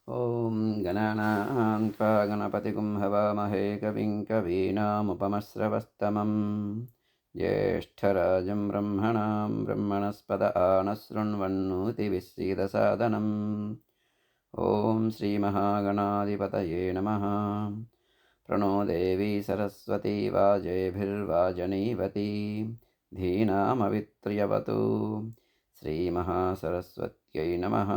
ॐ गणानां त्वा गणपतिगुं हवामहे कविं कवीनामुपमस्रवस्तमं ज्येष्ठराजं ब्रह्मणां ब्रह्मणस्पद आनशृण्वन्नोतिविश्रीदसादनम् ॐ श्रीमहागणाधिपतये नमः। प्रणो देवी सरस्वती वाजेभिर्वाजनीवती धीनामवित्र्यवतु श्रीमहासरस्वत्यै नमः।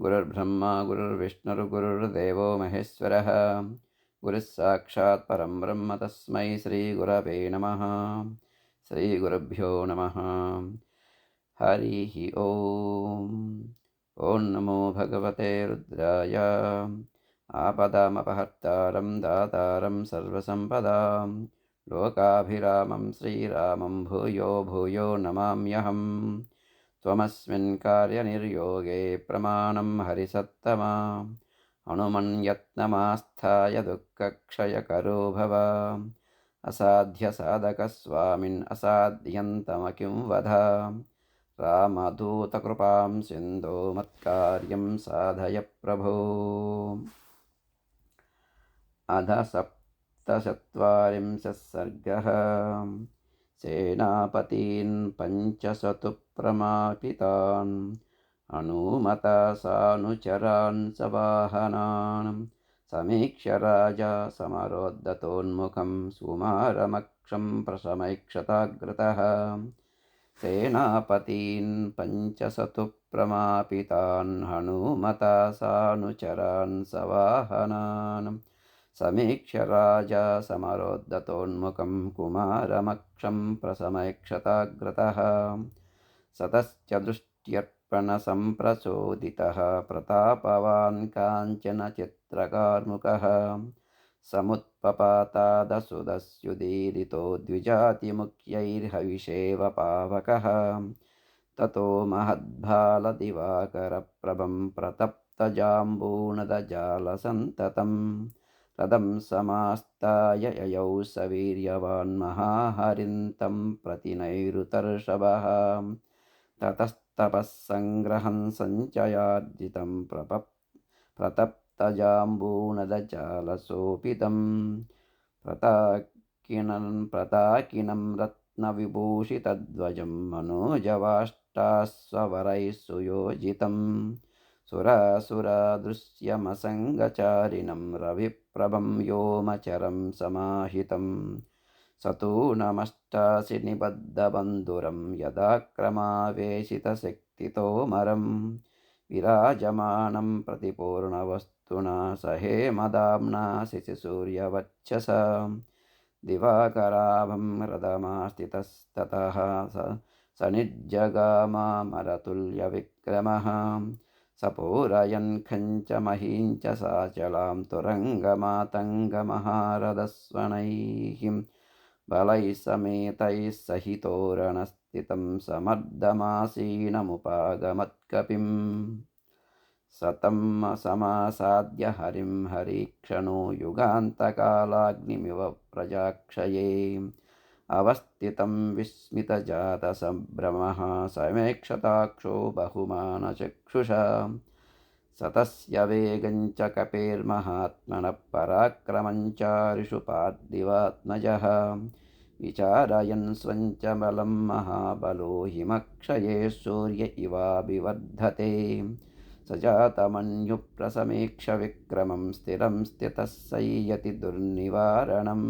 गुरुर्ब्रह्मा गुरुर्विष्णुर्गुरुर्देवो महेश्वरः गुरुः साक्षात् परं ब्रह्म तस्मै श्रीगुरवे नमः। श्रीगुरुभ्यो नमः। हरिः ॐ। ॐ नमो भगवते रुद्राय आपदामपहर्तारं दातारं सर्वसम्पदां लोकाभिरामं श्रीरामं भूयो भूयो नमाम्यहम्। त्वमस्मिन् कार्यनिर्योगे प्रमाणं हरिसत्तमा हनुमन्यत्नमास्थाय दुःखक्षयकरो भव असाध्यसाधकस्वामिन् असाध्यन्तमकिं वद रामदूतकृपां सिन्धो मत्कार्यं साधय प्रभो। अध सप्तचत्वारिंशः सर्गः। सेनापतीन् पञ्चशतु प्रमापितान् हनूमता सानुचरान् सवाहनान् समीक्ष्य राजा समरोद्धतोन्मुखं सुमारमक्षं प्रशमैक्षताग्रतः। सेनापतीन् पञ्चशतु प्रमापितान् हनूमता सानुचरान् सवाहनान् समीक्ष्य राजा समरोद्धतोन्मुखं कुमारमक्षं प्रशमैक्षताग्रतः। सतश्च दृष्ट्यर्पणसम्प्रचोदितः प्रतापवान् काञ्चनचित्रकार्मुकः समुत्पपातादसुदस्युदीरितो द्विजातिमुख्यैर्हविषेव पावकः। ततो महद्भालदिवाकरप्रभं प्रतप्तजाम्बूनदजालसन्ततं रदं समास्ताय ययौ सवीर्यवान् महाहरिन्तं प्रति नैऋतर्षभः। ततस्तपः सङ्ग्रहं सञ्चयार्जितं प्रतप्तजाम्बूनदजालसोपितं प्रताकिनं रत्नविभूषितध्वजं मनोजवाष्टाश्वरैः सुयोजितं सुरासुरादृश्यमसङ्गचारिणं रविप्रभं व्योमचरं समाहितं सतूनमष्टासि निबद्धबन्धुरं यदाक्रमावेशितशक्तितोमरं विराजमानं प्रतिपूर्णवस्तुना सहेमदाम्ना शशिसूर्यवक्षसा दिवाकराभं हृदमास्थितस्ततः स निर्जगामामरतुल्यविक्रमः सपूरयन् खञ्चमहीञ्च साचलां तुरङ्गमातङ्गमहारथस्वनैः बलैः समेतैः सहितोरणस्थितं समर्दमासीनमुपागमत्कपिम् सतं समासाद्य हरिं हरिक्षणो युगान्तकालाग्निमिव प्रजाक्षये अवस्थितं विस्मितजातसम्भ्रमः समेक्षताक्षो बहुमानचक्षुषा सतस्य वेगञ्च कपेर्महात्मनः पराक्रमञ्चारिषु पार्थिवात्मजः विचारयन् स्वञ्च बलं महाबलो हिमक्षये सूर्य इवाभिवर्धते सजातमन्युप्रसमीक्ष विक्रमं स्थिरं स्थितः संयति दुर्निवारणं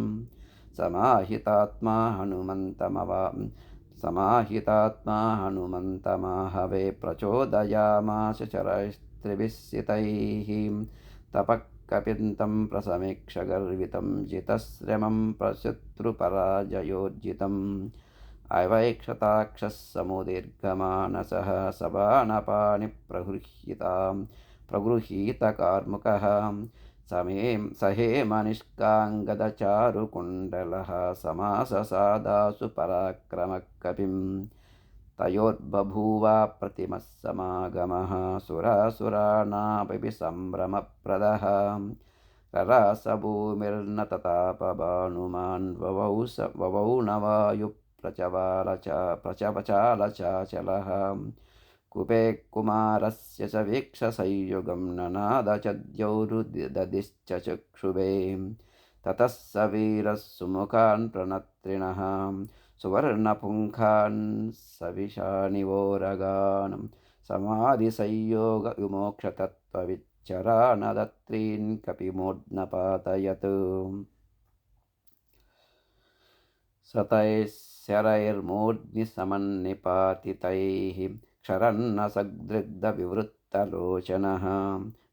समाहितात्मा हनुमन्तमाहवे प्रचोदयामास शरैस्त्रिभिस्सितैः तपः कपिन्तं प्रसमीक्ष गर्वितं जितश्रमं प्रशत्रुपराजयोर्जितम् अवैक्षताक्षः समुदीर्घमानसः प्रगृहीतकार्मुकः सहेमनिष्काङ्गदचारुकुण्डलः समाससादासु पराक्रमः कपिं तयोर्बभूव प्रतिमः समागमः सुरासुराणामपि सम्भ्रमप्रदः ररासभूमिर्न ततापभानुमान् ववौ न वायुः प्रचवालचाचलः कुपे कुमारस्य च वीक्षसंयुगं ननादचद्यौरुददिश्च चक्षुभे ततः स वीरः सुमुखान् प्रणत्रिणः सुवर्णपुङ्खान् सविशानिवोरगान् समाधिसंयोगविमोक्षतत्त्वविच्चरानदत्रीन् कपिमूर्ध्नपातयत् सतैश्शरैर्मूर्ध्नि समन्निपातितैः क्षरन्नसदृग्धविवृत्तलोचनः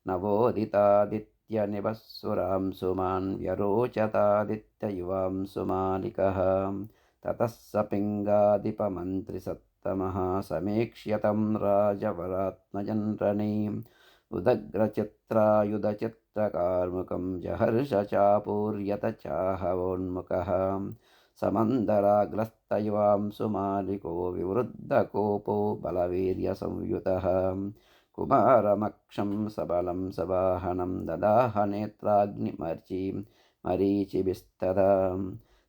नवोदितादित्यनिभःसुरांशुमान् व्यरोचतादित्य युवांशुमालिकः ततः स पिङ्गाधिपमन्त्रिसत्तमः समीक्ष्य तं राजवरात्मजननीम् उदग्रचित्रायुधचित्रकार्मुकं जहर्षचापूर्यत चाहवोन्मुखः समन्दराग्लस्तयुवांशुमालिको विवृद्धकोपो बलवीर्यसंयुतः कुमारमक्षं सबलं सवाहनं ददाह नेत्राग्निमरीचिभिस्तदा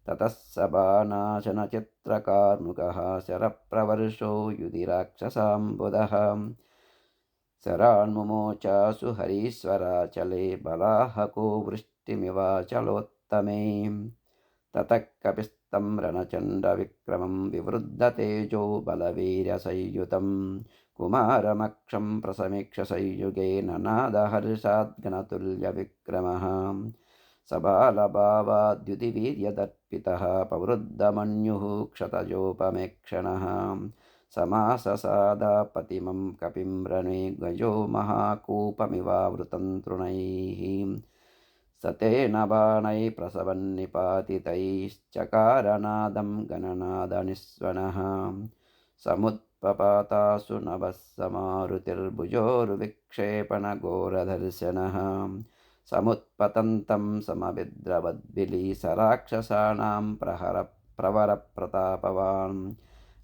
ततः स बाणाशनचित्रकार्मुकः शरप्रवर्षो युधिराक्षसाम्बुधः शरान्मुमोचासु हरीश्वराचले बलाहको वृष्टिमिवाचलोत्तमे ततः कपिस्तं रणचण्डविक्रमं विवृद्धतेजो बलवीर्यसंयुतं कुमारमक्षं प्रसमीक्ष्य संयुगे ननादहर्षाद्गणतुल्यविक्रमः सबालभावाद्युतिवीर्यदर्पितः पवृद्धमन्युः क्षतजोपमेक्षणः समाससादापतिमं कपिं रणे गजो महाकूपमिवावृतं तृणैः सतेन बाणैः प्रसवन्निपातितैश्चकारनादं गणनादनिस्वनः समुत्पपातासु नभः समारुतिर्भुजोर्विक्षेपणघोरदर्शनः समुत्पतन्तं समभिद्रवद्बिलीसराक्षसानां प्रवरप्रतापवान्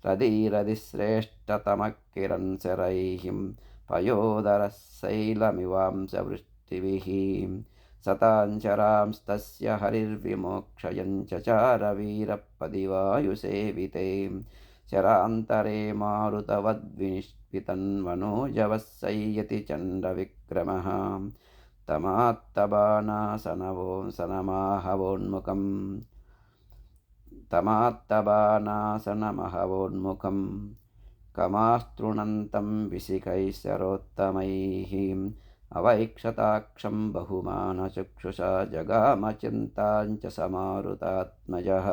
रदिश्रेष्ठतमः किरणशरैः पयोदरः शैलमिवांशवृष्टिभिः सताञ्चरांस्तस्य हरिर्विमोक्षयन् चचारवीरपदिवायुसेविते शरान्तरे मारुतवद्विनिष्पितन्वनोजवः संयति चण्डविक्रमः तमात्तबाणासनमहवोन्मुखं कमास्तृणन्तं विशिखैः शरोत्तमैः अवैक्षताक्षं बहुमानचक्षुषा जगामचिन्ताञ्च समारुतात्मजः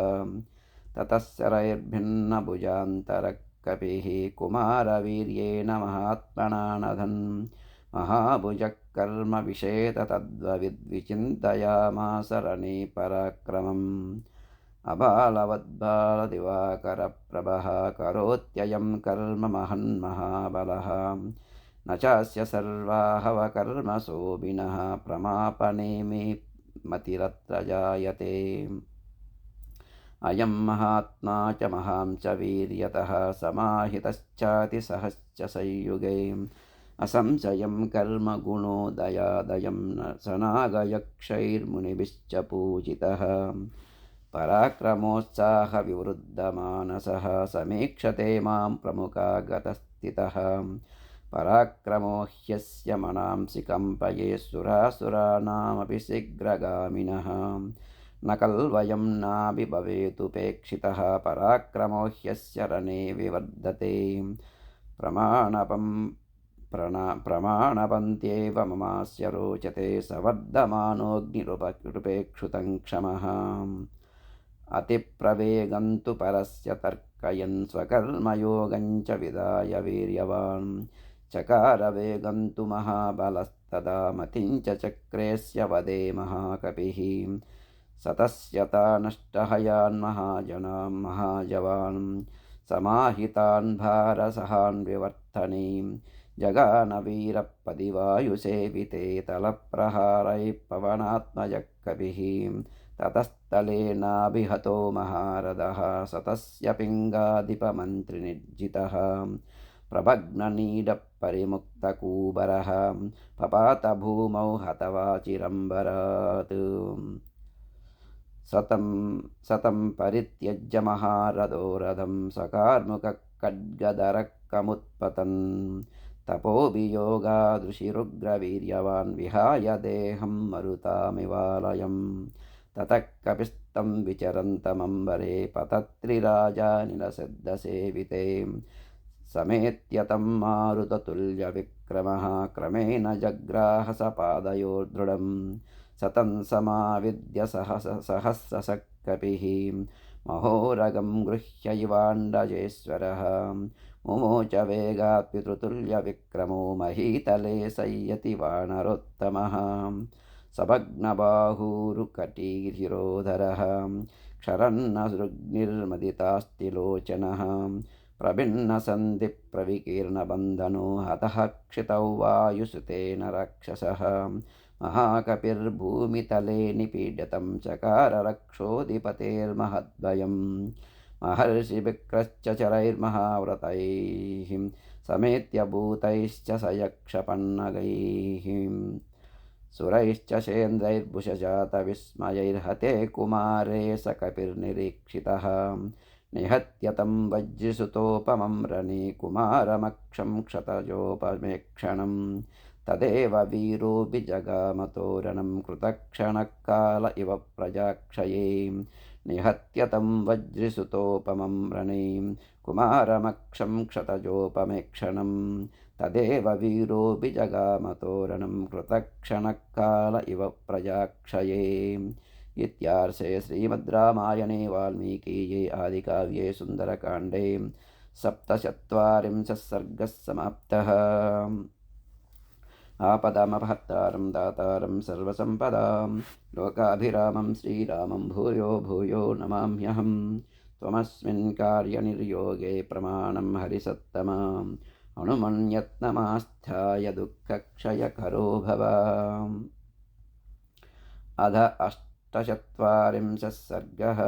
ततः शरैर्भिन्नभुजान्तरः कपिः कुमारवीर्येण महात्मना नधन् महाभुजः कर्मविषेत तद्विचिन्तयामास रणे पराक्रमम् अबालवद्बालदिवाकरप्रभः करोत्ययं कर्म महन्महाबलः न चास्य सर्वाहवकर्मसोभिनः प्रमापने मे मतिरत्र जायते अयं महात्मा च महां च वीर्यतः समाहितश्चातिसहश्च संयुगे असंशयं कर्म गुणोदयादयं सनागयक्षैर्मुनिभिश्च पूजितः पराक्रमोत्साहविवृद्धमानसः समीक्षते मां प्रमुखागतस्थितः पराक्रमो ह्यस्य मनांसि कम्पये सुरासुराणामपि शीघ्रगामिनः न कल्वयं नाभिभवेदुपेक्षितः पराक्रमो ह्यस्य रणे विवर्धते प्रमाणपन्त्येव ममास्य रोचते सवर्धमानोऽग्निरुपेक्षुतं क्षमः अतिप्रवेगं तु परस्य तर्कयन् स्वकर्मयोगं च विदाय वीर्यवान् चकारवेगं तु महाबलस्तदा मतिं च चक्रेस्य वदे महाकपिः सतस्यता नष्टहयान् महाजनान् महाजवान् समाहितान् भारसहान् विवर्धने जगानवीरपदिवायुसेविते तलप्रहारैः पवनात्मजः कपिः ततस्तलेनाभिहतो महारथः सतस्य पिङ्गाधिपमन्त्रिनिर्जितः प्रभग्ननीडपरिमुक्तकूबरः पपात भूमौ हतवाचिरम्बरात् शतं परित्यज्य महारथो रथं सकार्मुकः खड्गधरः दुःखमुत्पतन् तपोभियोगादृशिरुग्रवीर्यवान् विहाय देहं मरुतामिवालयं ततः कपिस्तं विचरन्तमम्बरे पतत्रिराजानिलसिद्धसेविते समेत्य तं मारुततुल्यविक्रमः क्रमेण जग्राह सपादयोर्दृढं सतं समाविद्य सहस्रशः कपिः महोरगं गृह्य इवाण्डजेश्वरः मुमोच वेगात् पितृतुल्यविक्रमो महीतले संयति वानरोत्तमः सभग्नबाहुरुकटीर्हिरोधरः क्षरन्नसृग्निर्मदितास्तिलोचनः प्रभिन्नसन्धिप्रविकीर्णबन्धनो हतः क्षितौ वायुसुतेन राक्षसः महाकपिर्भूमितले निपीड्यतं चकार रक्षोऽधिपतेर्महद्वयम् महर्षिविक्रश्च चरैर्महाव्रतैः समेत्य भूतैश्च स यक्षपन्नगैः सुरैश्च शेन्द्रैर्भुषजातविस्मयैर्हते कुमारे स कपिर्निरीक्षितः निहत्य तं वज्रसुतोपमं रणे कुमारमक्षं क्षतजोपमेक्षणं तदेव वीरोऽभिजगामतोरणं कृतक्षणकाल इव प्रजाक्षये निहत्य तं वज्रसुतोपमं रणे कुमारमक्षं क्षतजोपमेक्षणं तदेव वीरोऽभिजगामतोरणं कृतक्षणकाल इव प्रजाक्षये। इत्यार्षे श्रीमद्रामायणे वाल्मीकीये आदिकाव्ये सुन्दरकाण्डे 47 सर्गः समाप्तः। आपदामपहर्तारं दातारं सर्वसम्पदां लोकाभिरामं श्रीरामं भूयो भूयो नमाम्यहं। त्वमस्मिन् कार्यनिर्योगे प्रमाणं हरिसत्तमां हनुमन्यत्नमास्थाय दुःखक्षयकरो भव। अध 48 सर्गः।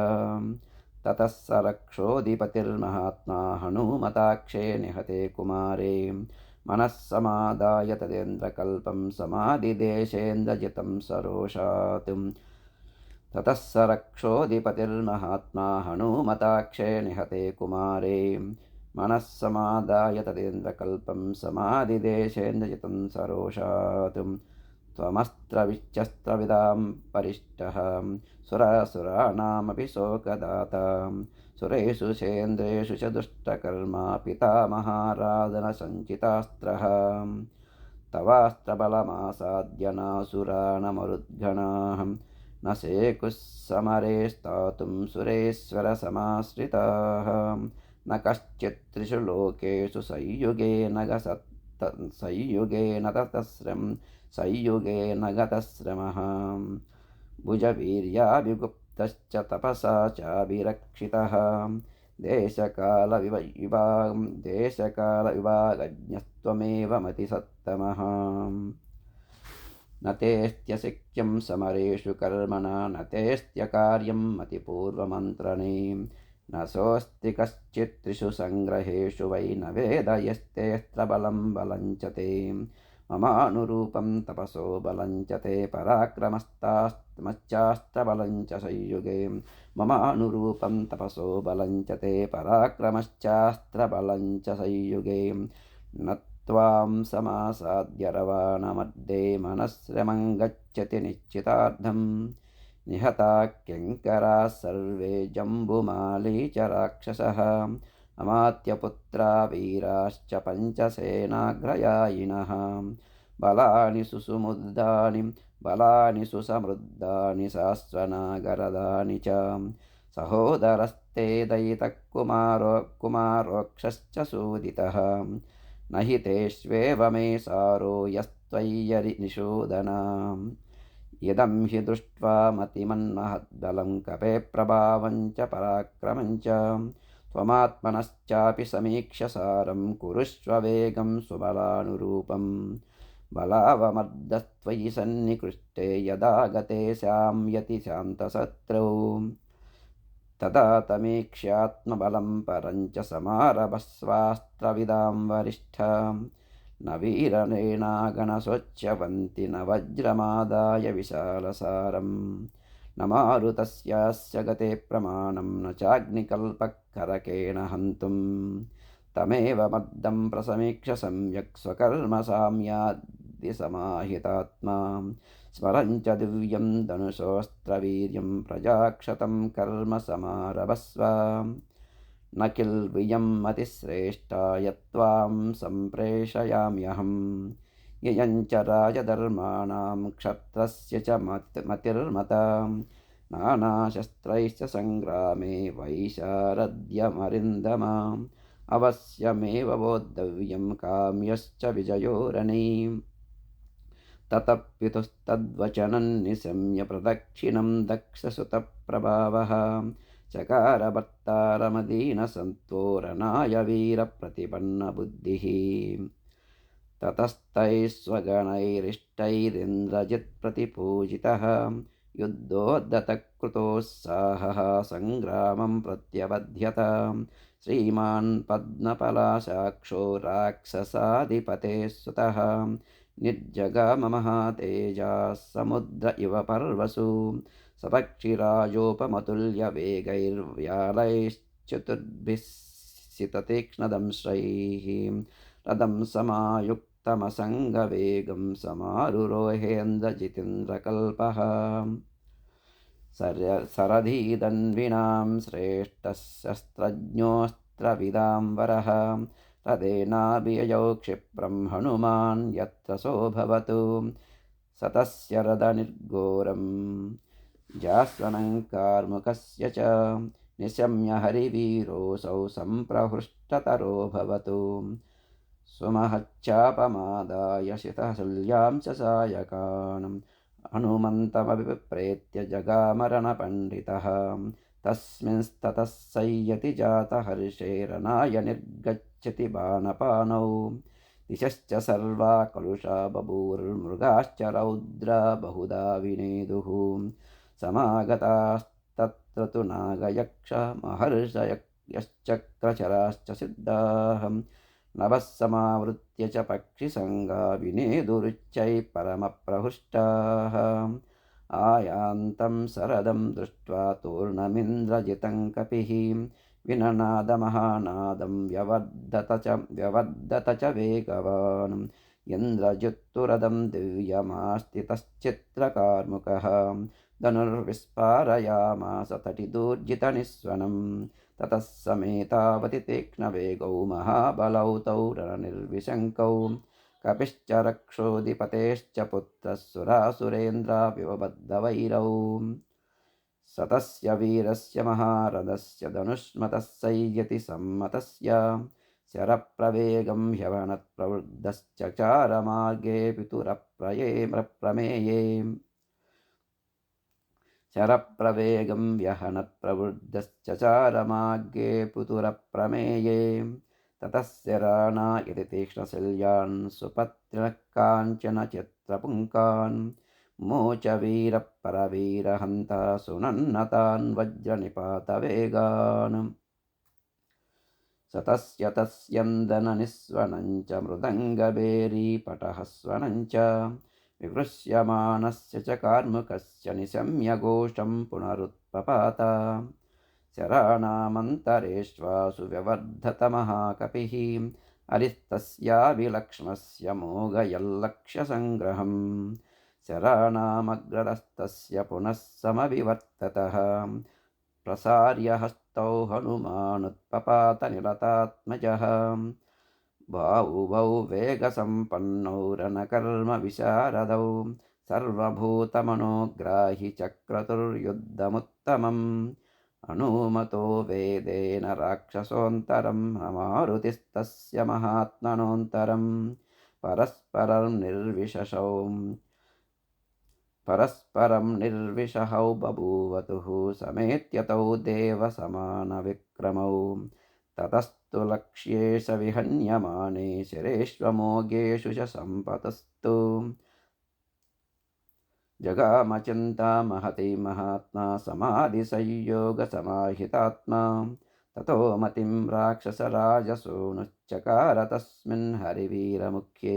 ततः स रक्षोऽधिपतिर्महात्मा हनुमताक्षे निहते कुमारे मनः समादाय तदेन्द्रकल्पं समाधिदेशेन्द्रजितं सरोषात्। ततः स रक्षोऽधिपतिर्महात्मा हनुमताक्षे निहते कुमारे मनः समादाय तदेन्द्रकल्पं समाधिदेशेन्द्रजितं सरोषात्। त्वमस्त्रविच्चस्त्रविदां परिष्टः सुरासुराणामपि शोकदाता सुरेषु सेन्द्रेषु च दुष्टकर्मा पितामहाराधनसञ्चितास्त्रः। तवास्त्रबलमासाद्य नासुराणमरुद्गणाः न शेकुः समरे स्थातुं सुरेश्वरसमाश्रिताः। न कश्चित् त्रिषु लोकेषु संयुगेन गतश्रमः भुजवीर्याभिगुप्तश्च तपसा चाभिरक्षितः देशकालविभागज्ञस्त्वमेव मतिसत्तमः। न तेऽस्त्यशक्यं समरेषु कर्मणा न तेऽस्त्यकार्यं मतिपूर्वमन्त्रणे न सोऽस्ति कश्चित् त्रिषु सङ्ग्रहेषु वै न वेद यस्तेऽस्त्रबलं बलं च ते ममानुरूपं तपसो बलं च ते पराक्रमश्चास्त्रबलं च संयुगे ममानुरूपं तपसो बलं च ते पराक्रमश्चास्त्रबलं च संयुगे। न त्वां समासाद्य रवाणमध्ये मनश्रमं गच्छति निश्चितार्थं निहता किङ्कराः सर्वे जम्बुमाली च राक्षसः अमात्यपुत्रा वीराश्च पञ्चसेनाग्रयायिनः बलानि सुसमृद्धानि सास्वनागरदानि च सहोदरस्ते दयितः कुमारोक्षश्च सूदितः न हि तेष्वेव मे सारो यस्त्वय्यरिनिषूदना इदं हि दृष्ट्वा मतिमन्महद्बलं कपे प्रभावं च पराक्रमं च त्वमात्मनश्चापि समीक्ष्य सारं कुरुष्व वेगं स्वबलानुरूपं बलावमर्दस्त्वयि सन्निकृष्टे यदा गते शाम्यति शान्तशत्रौ तदा तमीक्ष्यात्मबलं परं च समारभस्वास्त्रविदां वरिष्ठां न वीरणेनागणसोच्यवन्ति न वज्रमादाय विशालसारं न मारुतस्यास्य गते प्रमाणं न चाग्निकल्पकरकेण हन्तुं तमेव मद्दं प्रसमीक्ष्य सम्यक् स्वकर्मसाम्याद्यसमाहितात्मा स्मरन् च दिव्यं धनुषोऽस्त्रवीर्यं प्रजाक्षतं कर्म समारभस्व न किल्बियं मतिश्रेष्ठा यत्त्वां सम्प्रेषयाम्यहम् ययं च राजधर्माणां क्षत्रस्य च मतिर्मता नानाशस्त्रैश्च सङ्ग्रामे वैशारद्यमरिन्दमा अवश्यमेव बोद्धव्यं काम्यश्च विजयोरणे ततः पितुस्तद्वचनं निशम्य प्रदक्षिणं दक्षसुतप्रभावः चकार भर्तारमदीनसन्त्वोरणाय वीरप्रतिपन्नबुद्धिः ततस्तैः स्वगणैरिष्टैरिन्द्रजित्प्रतिपूजितः युद्धोद्धतकृतोत्साहः सङ्ग्रामं प्रत्यवध्यत श्रीमान् पद्मपलाशाक्षो राक्षसाधिपतेः सुतः निर्जगाममहातेजाः समुद्र इव पर्वसु सपक्षिराजोपमतुल्यवेगैर्व्यालैश्चतुर्भिः सिततीक्ष्णदंश्रैः रदं समायुक्तमसङ्गवेगं समारुरोहेन्द्रजितेन्द्रकल्पः सरधीदन्विनां श्रेष्ठः शस्त्रज्ञोऽस्त्रविदां वरः रथेनाभिययौ क्षिप्रं हनुमान् यत्र सोऽभवतु सतस्य रथनिर्घोरं जास्वनङ्कार्मुकस्य च निशम्य हरिवीरोऽसौ सम्प्रहृष्टतरो भवतु सुमहच्चापमादाय शितशल्यां च सायकान् हनुमन्तमभिप्रेत्य जगामरणपण्डितः तस्मिंस्ततः संयति जातहर्षे रणाय निर्गच्छति बाणपानौ दिशश्च सर्वा कलुषा बभूवुर्मृगाश्च रौद्रा बहुधा विनेदुः समागतास्तत्र तु नागयक्ष महर्षयश्चक्रचराश्च सिद्धाः नभः समावृत्य च पक्षिसङ्गा विनेदुरुच्चैः परमप्रहृष्टाः आयान्तं शरदं दृष्ट्वा तूर्णमिन्द्रजितं कपिः विननादमहानादं व्यवर्धत च वेगवान् इन्द्रजित्तुरदं दिव्यमास्थितश्चित्रकार्मुकः धनुर्विस्फारयामास तटिदूर्जितनिस्वनं ततः समेतावति तीक्ष्णवेगौ महाबलौ तौ रणनिर्विशङ्कौ कपिश्च रक्षोऽधिपतेश्च पुत्रः सुरासुरेन्द्राविवबद्धवैरौ सतस्य वीरस्य महारथस्य धनुष्मतः संयति सम्मतस्य शरप्रवेगं ह्यवनत्प्रवृद्धश्चचारमार्गे पितुरप्रमेये शरप्रवेगं व्यहनत्प्रवृद्धश्चचारमार्गे पुतुरप्रमेये ततस्य राणा इति तीक्ष्णशल्यान् सुपत्न्यः काञ्चन चित्रपुङ्कान् मोच वीरपरवीरहन्ता सुनन्नतान् वज्रनिपातवेगान् सतस्य तस्यन्दननिस्वनं च मृदङ्गभेरीपटहस्वनं च विवृश्यमानस्य च कार्मुकस्य निशम्य घोषं पुनरुत्पपात शराणामन्तरेष्वासु व्यवर्धत महाकपिः अरिस्तस्याभिलक्ष्मस्य मोघयल्लक्ष्यसङ्ग्रहम् शराणामग्रतस्तस्य पुनः समभिवर्ततः प्रसार्य हस्तौ हनुमानुत्पपात निरतात्मजः बाहुवौ वेगसम्पन्नौ रणकर्मविशारदौ सर्वभूतमनोग्राहि चक्रतुर्युद्धमुत्तमम् हनुमतो वेदेन राक्षसोऽन्तरं मारुतिस्तस्य महात्मनोऽन्तरं परस्परं निर्विशहौ बभूवतुः समेत्यतौ देवसमानविक्रमौ ततस्तु लक्ष्येश विहन्यमाने शिरेष्वमोघेषु च सम्पतस्तु जगामचिन्ता महती महात्मा समाधिसंयोगसमाहितात्मा ततो मतिं राक्षसराजसूनुश्चकार तस्मिन् हरिवीरमुख्ये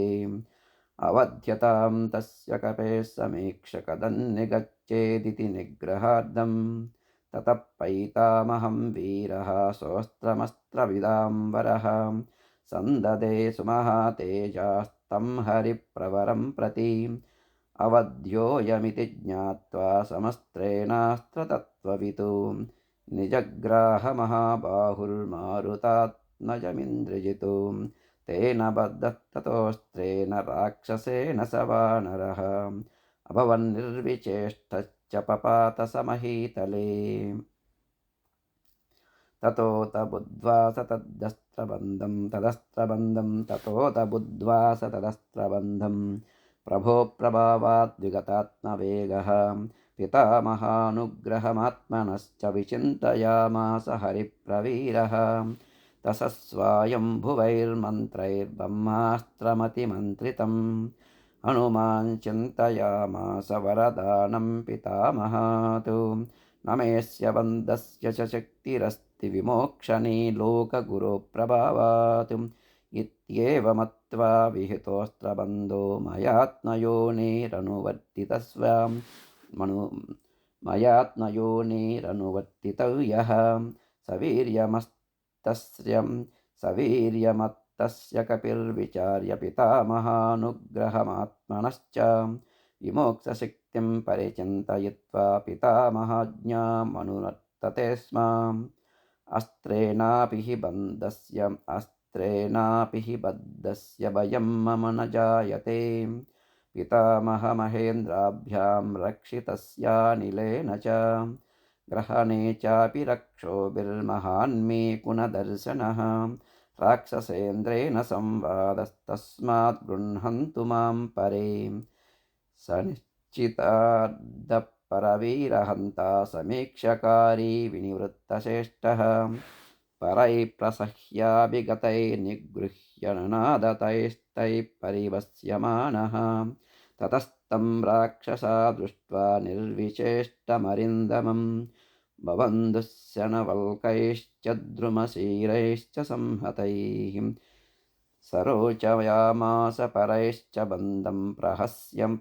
अवध्यतां तस्य कपेः समीक्ष कदन्निगच्छेदिति निग्रहार्धं ततः पैतामहं वीरः सोऽस्त्रमस्त्रविदाम्बरः सन्ददे सुमहातेजास्तं हरिप्रवरं प्रति अवध्योऽयमिति ज्ञात्वा समस्त्रेणास्त्रतत्त्ववितु निजग्राहमहाबाहुर्मारुतात्मजमिन्द्रजितु तेन बद्धस्ततोऽस्त्रेण राक्षसेन स वानरः अभवन्निर्विचेष्टश्च पपात समहीतले ततोत बुद्ध्वा स तदस्त्रबन्धं प्रभो प्रभावात् विगतात्मवेगः पितामहानुग्रहमात्मनश्च विचिन्तयामास हरिप्रवीरः तसस्वायम्भुवैर्मन्त्रैर्ब्रह्मास्त्रमतिमन्त्रितम् हनुमान् चिन्तयामास वरदानं पितामहात् नमेस्य बन्धस्य च शक्तिरस्ति विमोक्षणे लोकगुरो प्रभावात् इत्येवमत्वा विहितोऽस्त्रबन्धो मयात्मयोनेरनुवर्तितव्यः सवीर्यमत्तस्य कपिर्विचार्य पितामहानुग्रहमात्मनश्च विमोक्षशक्तिं परिचिन्तयित्वा पितामहाज्ञामनुवर्तते स्म अस्त्रेणापि हि बद्धस्य भयं मम न जायते पितामहमहेन्द्राभ्यां रक्षितस्यानिलेन च ग्रहणे चापि रक्षोभिर्महान्मे कुणदर्शनः राक्षसेन्द्रेण संवादस्तस्मात् गृह्णन्तु मां परे स निश्चितार्थपरवीरहन्ता समीक्षकारी विनिवृत्तचेष्टः परैः प्रसह्याभिगतैर्निगृह्य ननादतैस्तैः परिवस्यमानः ततस्तं राक्षसा दृष्ट्वा निर्विचेष्टमरिन्दमं भवन्दुस्सनवल्कैश्च द्रुमशीरैश्च संहतैः सरोचयामास परैश्च बन्धं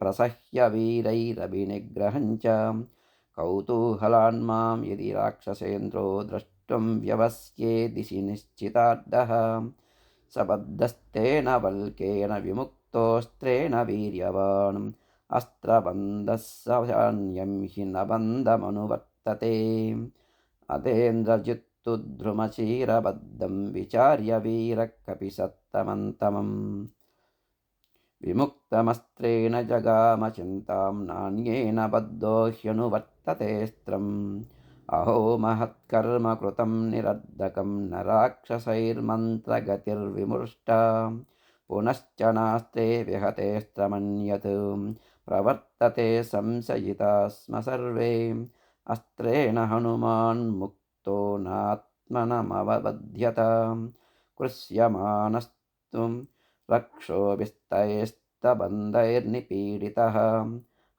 प्रसह्य वीरैरभिनिग्रहं च कौतूहलान्मां यदि राक्षसेन्द्रो द्रष्टुं व्यवस्ये दिशि निश्चितार्थः स बद्धस्तेन वल्केन विमुक्तोऽस्त्रेण वीर्यवान् अस्त्रबन्धः सान्यं हि न बन्धमनुवर्तते अदेन्द्रजित्तु ध्रुमचीरबद्धं विचार्य वीरः कपिसत्तमन्तमम् विमुक्तमस्त्रेण जगामचिन्तां नान्येन बद्धो ह्यनुवर्ततेऽस्त्रम् अहो महत्कर्म कृतं निरर्धकं न राक्षसैर्मन्त्रगतिर्विमृष्टा पुनश्च नास्ते विहतेऽस्त्रमन्यत् प्रवर्तते संशयिता स्म सर्वे अस्त्रेण हनुमान् मुक्तो नात्मनमवबध्यत कृष्यमाणस्तु रक्षोभिस्तैस्तबन्धैर्निपीडितः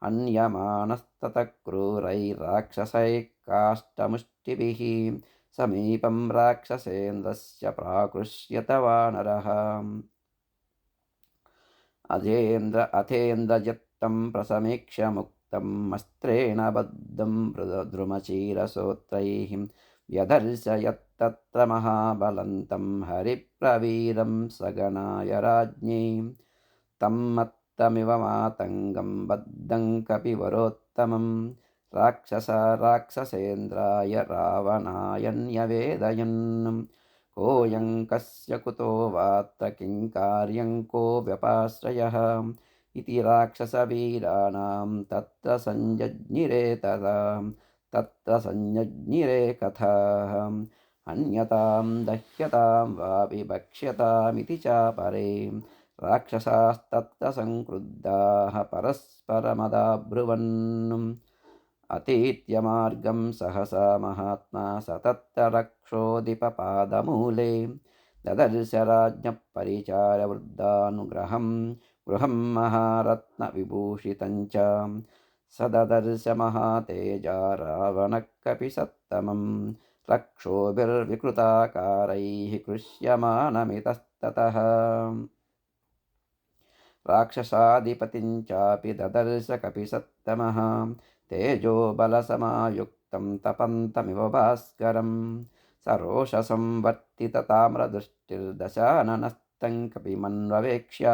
हन्यमानस्ततः क्रूरैर्राक्षसैः काष्ठमुष्टिभिः समीपं राक्षसेन्द्रस्य प्राकृष्यत वानरः अथेन्द्रजित्तं प्रसमीक्ष्य मुक्तम् अस्त्रेण बद्धं द्रुमचीरसोत्रैः व्यदर्शयत्तत्र महाबलन्तं हरिप्रवीरं सगनाय राज्ञे तं मत्तमिव मातङ्गं बद्धं कपिवरोत्तमं राक्षसेन्द्राय रावणाय न्यवेदयन् कोऽयं कस्य कुतो वात्र किं कार्यं को व्यपाश्रयः इति राक्षसवीराणां तत्र संजज्ञिरे कथाः हन्यतां दह्यतां वा विभक्ष्यतामिति चापरे राक्षसास्तत्र संक्रुद्धाः परस्परमदाब्रुवन् अतीत्य मार्गं सहसा महात्मा स तत्र रक्षोदिपपादमूले ददर्श राज्ञः परिचारवृद्धानुग्रहं गृहं महारत्नविभूषितं च स ददर्श महातेजा रावणः कपिसत्तमं रक्षोभिर्विकृताकारैः कृष्यमाणमितस्ततः राक्षसाधिपतिं चापि ददर्श कपिसत्तमः तेजोबलसमायुक्तं तपन्तमिव भास्करं सरोषसंवर्तितताम्रदृष्टिर्दशाननस्तं कपिमन्ववेक्ष्य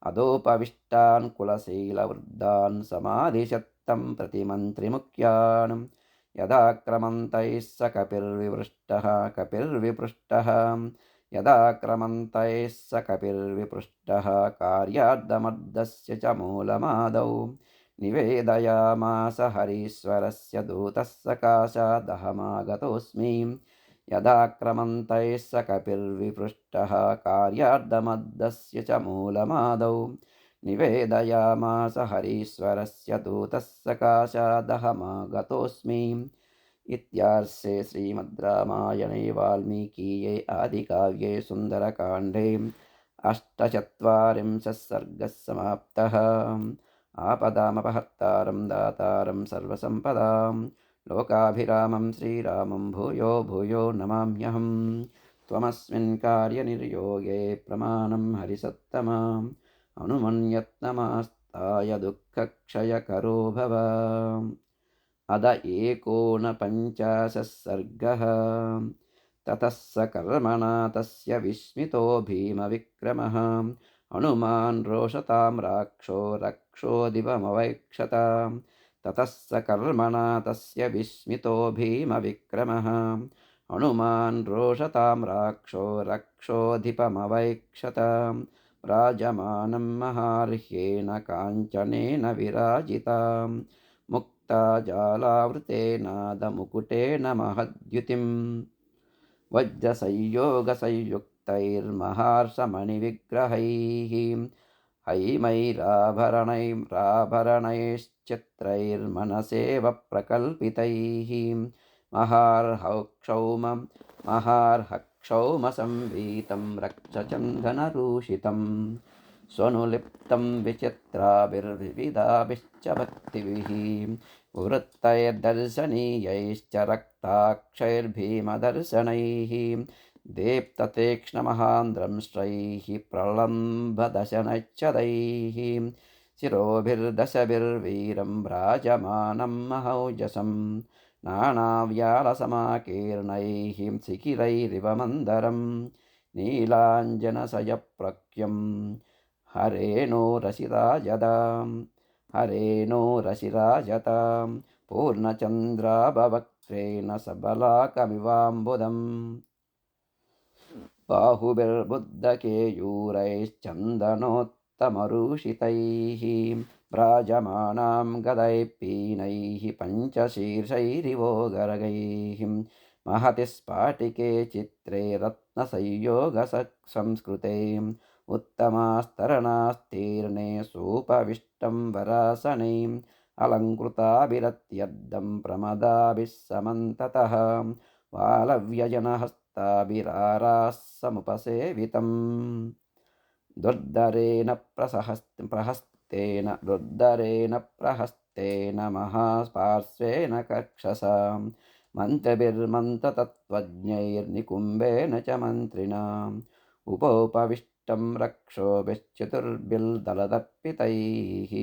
अदोपविष्टान् कुलशीलवृद्धान् समाधिशत्तं प्रतिमन्त्रिमुख्यान् यदाक्रमन्तैः स कपिर्विपृष्टः यदाक्रमन्तैः स कपिर्विपृष्टः कार्यार्थमर्दस्य च मूलमादौ निवेदयामास हरीश्वरस्य दूतः सकाशादहमागतोऽस्मि यदाक्रमन्तैः स कपिर्विपृष्टः कार्यार्थमर्दस्य च मूलमादौ निवेदयामास हरीश्वरस्य दूतः सकाशादहमागतोऽस्मि। इत्यार्षे श्रीमद् रामायणे वाल्मीकीये आदिकाव्ये सुन्दरकाण्डे 48 सर्गः समाप्तः। आपदामपहर्तारं दातारं सर्वसम्पदां लोकाभिरामं श्रीरामं भूयो भूयो नमाम्यहम्। त्वमस्मिन् कार्यनिर्योगे प्रमाणं हरिसत्तमा हनुमन्यत्नमास्ताय दुःखक्षयकरो भव। अद 49 सर्गः। ततः स कर्मणा तस्य विस्मितो भीमविक्रमः हनुमान् रोषतां राक्षो रक्षोदिवमवैक्षत। ततः स कर्मणा तस्य विस्मितो भीमविक्रमः हनुमान् रोषतां राक्षो रक्षोधिपमवैक्षत। राजमानं महार्ह्येन काञ्चनेन विराजितां मुक्ताजालावृतेनादमुकुटेन महद्युतिं वज्रसंयोगसंयुक्तैर्महार्षमणिविग्रहैः हैमैराभरणैश्चित्रैर्मनसेव प्रकल्पितैः महार्हक्षौमसंवीतं रक्तचन्दनरूषितं स्वनुलिप्तं विचित्राभिर्विविधाभिश्च भक्तिभिः वृत्तैर्दर्शनीयैश्च रक्ताक्षैर्भीमदर्शनैः देप्ततीक्ष्णमहान्द्रंष्ट्रैः प्रलम्बदशनच्छदैः शिरोभिर्दशभिर्वीरं भ्राजमानं महौजसं नानाव्यालसमाकीर्णैः शिखिरैरिव मन्दरं नीलाञ्जनशयप्रख्यं हरेणो रशिराजतां पूर्णचन्द्राभवक्त्रेण सबलाकमिवाम्बुदम् बाहुभिर्बुद्धकेयूरैश्चन्दनोत्तमरूषितैः भ्राजमानां गदैः पीनैः पञ्चशीर्षैरिवोगरगैः महति स्फाटिके चित्रे रत्नसंयोगसंस्कृते उत्तमास्तरणास्तीर्णे सोपविष्टं वरासने अलङ्कृताभिरत्यर्धं प्रमदाभिः समन्ततः वालव्यजनहस्ताभिरारास्समुपसेवितं दुर्धरेण प्रहस्तेन महापार्श्वेन कक्षसा मन्त्रभिर्मन्त्रतत्त्वज्ञैर्निकुम्भेन च मन्त्रिणाम् उपोपविष्टं रक्षोभिश्चतुर्भिर्दलदर्पितैः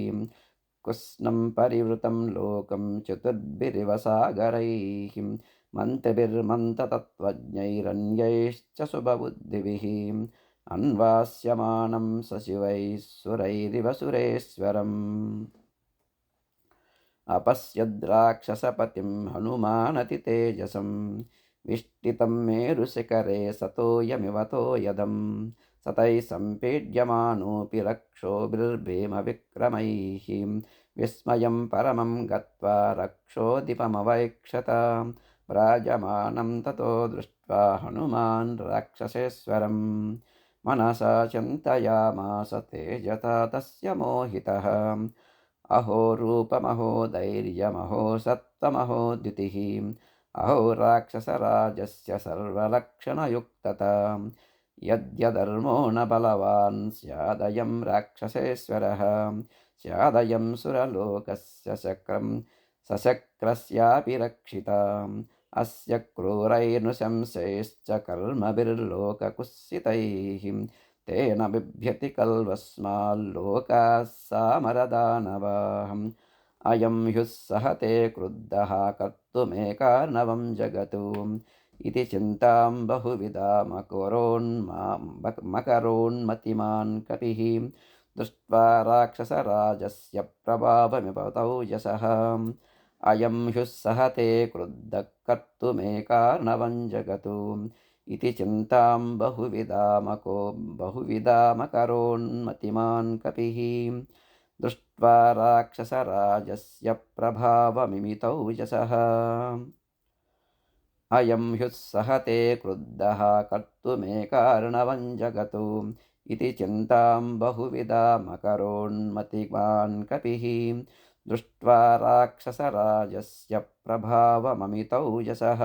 कृष्णं परिवृतं लोकं चतुर्भिरिव सागरैः मन्त्रभिर्मन्त्रतत्त्वज्ञैरन्यैश्च शुभबुद्धिभिः अन्वास्यमानं सशिवैः सुरैरिव सुरेश्वरम् अपश्यद्राक्षसपतिं हनुमानतितेजसं विष्टितं मेरुशिखरे सतोयमिवतो यदं सतैः सम्पीड्यमानोऽपि रक्षोभिर्भीमविक्रमैः विस्मयं परमं गत्वा रक्षोदीपमवैक्षत व्राजमानं ततो दृष्ट्वा हनुमान् राक्षसेश्वरं मनसा चिन्तयामास तेजसा तस्य मोहितः अहो रूपमहो धैर्यमहो सत्त्वमहो द्युतिः अहो राक्षसराजस्य सर्वलक्षणयुक्तता यद्यधर्मो न बलवान् स्यादयं राक्षसेश्वरः स्यादयं सुरलोकस्य सशक्रस्यापि रक्षिता अस्य क्रूरैर्नृशंसैश्च कर्मभिर्लोककुत्सितैः तेन बिभ्यति कल्वस्माल्लोकाः सामरदानवाः अयं ह्युः सहते क्रुद्धः कर्तुमेकार्णवं जगतु इति चिन्तां बहुविधामकरोन्मतिमान् कपिः दृष्ट्वा राक्षसराजस्य प्रभावमिपतौ यशः अयं ह्युः सहते क्रुद्धः कर्तुमेकार्णवं जगतु इति चिन्तां बहुविधामकरोन्मतिमान् कपिः दृष्ट्वा राक्षसराजस्य प्रभावमिमितौ यशः अयं ह्युः सहते क्रुद्धः कर्तुमेकार्णवं जगतु इति चिन्तां बहुविधामकरोन्मतिमान् कपिः दृष्ट्वा राक्षसराजस्य प्रभावममितौ यशः।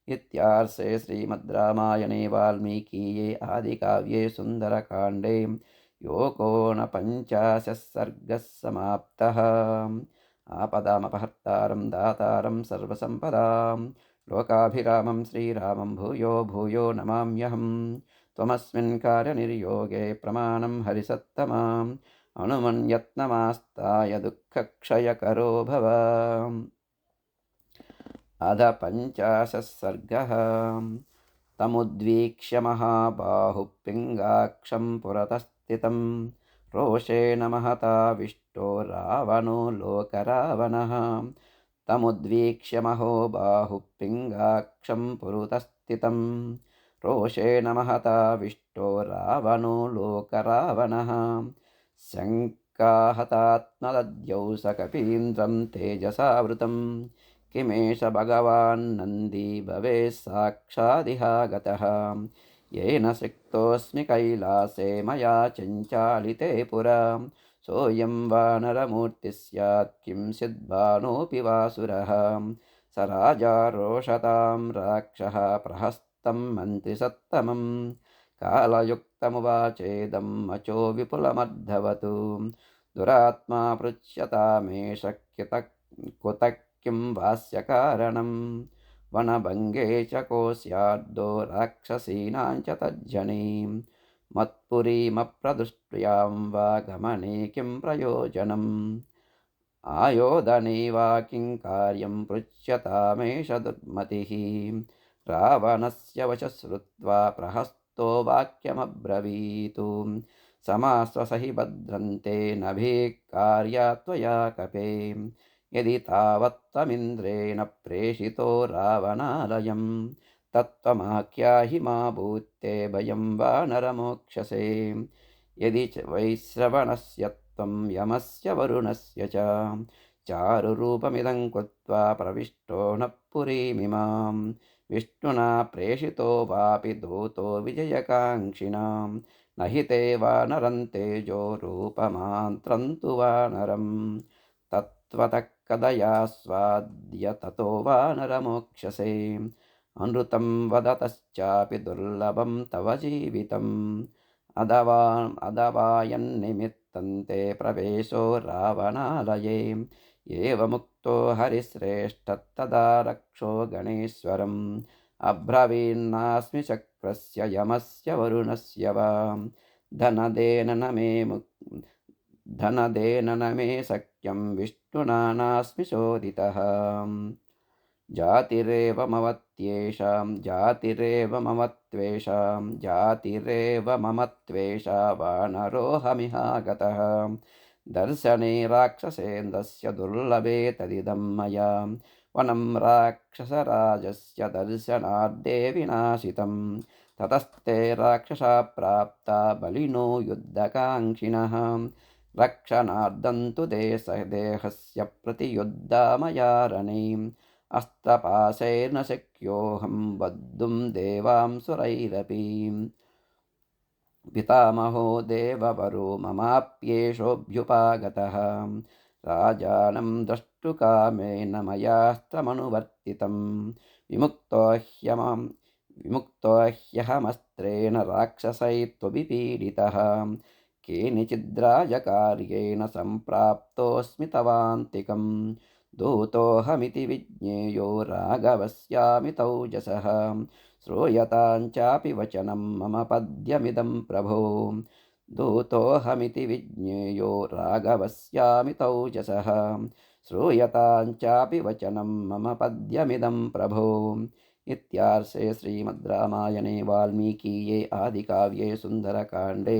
इत्यार्षे श्रीमद् रामायणे वाल्मीकीये आदिकाव्ये सुन्दरकाण्डे योकोनपञ्चाशः सर्गः समाप्तः। आपदामपहर्तारं दातारं सर्वसम्पदां लोकाभिरामं श्रीरामं भूयो भूयो नमाम्यहम्। त्वमस्मिन् कार्यनिर्योगे प्रमाणं हरिसत्तमाम् अनुमन्यत्नमास्ताय दुःखक्षयकरो भव। अध पञ्चाशः सर्गः। तमुद्वीक्ष्य महाबाहुः पिङ्गाक्षं पुरतस्थितं रोषेण महताविष्टो रावणो लोकरावणः। तमुद्वीक्ष्य महोबाहुः पिङ्गाक्षं पुरतस्थितं रोषेण महताविष्टो रावणो लोकरावणः। शङ्काहतात्मदद्यौ स कपीन्द्रं तेजसावृतं किमेष भगवान्नन्दी भवेत् साक्षादिहागतः। येन सिक्तोऽस्मि कैलासे मया चञ्चालिते पुरा सोऽयं वानरमूर्तिः स्यात् किं सिद्धानोऽपि वासुरः। स राजा रोषतां राक्षः प्रहस्तं मन्त्रिसत्तमं कालयुक्तमुवाचेदं मचो विपुलमर्धवतु दुरात्मा पृच्छ्यतामेष कुतः किं वास्य कारणं वनभङ्गे च को स्याद्दो राक्षसीनां च तज्जनीं मत्पुरीमप्रदृष्ट्यां वा गमने किं प्रयोजनम् आयोधने वा किं कार्यं पृच्छ्यतामेष दुर्मतिः। रावणस्य वचः श्रुत्वा प्रहस्तो वाक्यमब्रवीतु समाश्वसहि भद्रन्ते नभिः कार्या त्वया कपे यदि तावत्त्वमिन्द्रेण प्रेषितो रावणालयं तत्त्वमाख्याहि मा भूत्ते भयं वानरमोक्षसे। यदि च वैश्रवणस्य त्वं यमस्य वरुणस्य च चारुरूपमिदं कृत्वा प्रविष्टो न पुरीमिमां विष्णुना प्रेषितो वापि दूतो विजयकाङ्क्षिणां न हि ते वानरं तेजो रूपमान्त्रं तु वानरं तत्त्वतः कदयास्वाद्य ततो वानरमोक्षसे। अनृतं वदतश्चापि दुर्लभं तव जीवितम् अदवायन्निमित्तं ते प्रवेशो रावणालये। एवमुक्तो हरिश्रेष्ठस्तदा रक्षो गणेश्वरम् अब्रवीन्नास्मि चक्रस्य यमस्य वरुणस्य वा धनदेन न मे शक्यं विष्णुना नास्मि शोधितः। जातिरेव मम त्वेषा वानरोऽहमिहागतः दर्शने राक्षसेन्द्रस्य दुर्लभे तदिदं मया वनं राक्षसराजस्य दर्शनार्थे विनाशितं। ततस्ते राक्षसा प्राप्ता बलिनो युद्धकाङ्क्षिणः रक्षणार्थं तु देहस्य प्रतियुद्धामया रणे अस्त्रपाशैर्न शक्योऽहं बद्धुं देवांसुरैरपि। पितामहो देववरो ममाप्येषोऽभ्युपागतः राजानं द्रष्टुकामेन मयास्त्रमनुवर्तितं विमुक्तोऽह्यहमस्त्रेण राक्षसैत्वविपीडितः केनचिद्राजकार्येण सम्प्राप्तोऽस्मि तवान्तिकं दूतोऽहमिति विज्ञेयो राघवस्यामि तौजसः श्रूयताञ्चापि वचनं मम पद्यमिदं प्रभो दूतोऽहमिति विज्ञेयो राघवस्यामि तौजसः श्रूयताञ्चापि वचनं मम पद्यमिदं प्रभो इत्यार्षे श्रीमद् रामायणे वाल्मीकीये आदिकाव्ये सुन्दरकाण्डे